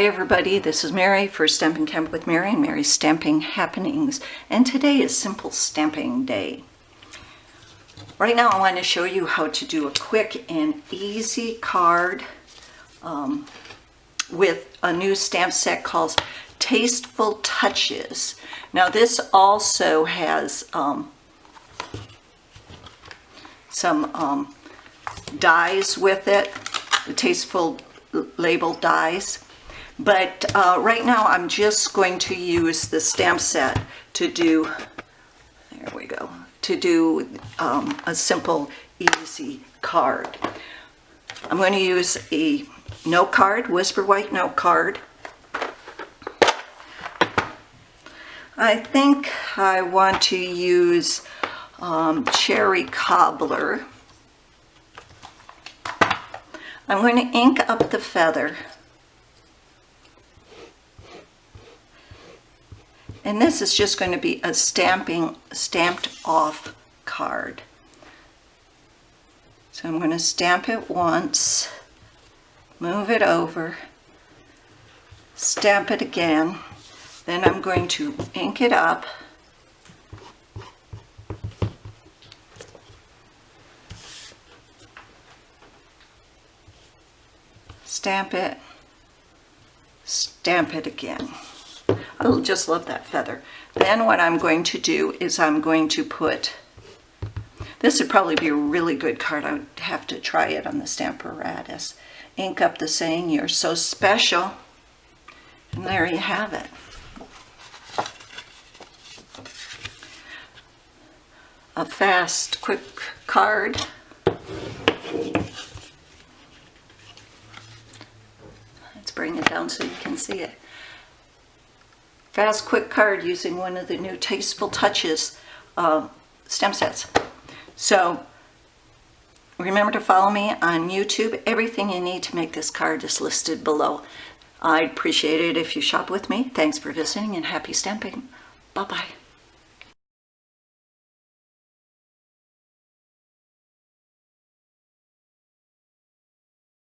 everybody, this is Mary for Stampin' Camp with Mary and Mary's Stamping Happenings, and today is Simple Stamping Day. Right now I want to show you how to do a quick and easy card with a new stamp set called Tasteful Touches. Now this also has some dies with it, the Tasteful label dies. But right now I'm just going to use the stamp set to do, there we go, to do a simple, easy card. I'm going to use a note card, Whisper White note card. I think I want to use Cherry Cobbler. I'm going to ink up the feather. And this is just going to be a stamped off card. So I'm going to stamp it once, move it over, stamp it again, then I'm going to ink it up, stamp it again. I just love that feather. Then what I'm going to do is I'm going to put, this would probably be a really good card. I would have to try it on the Stamparatus. Ink up the saying, "You're so special." And there you have it. A fast, quick card. Let's bring it down so you can see it. Fast, quick card using one of the new Tasteful Touches stamp sets. So remember to follow me on YouTube. Everything you need to make this card is listed below. I'd appreciate it if you shop with me. Thanks for visiting and happy stamping. Bye-bye.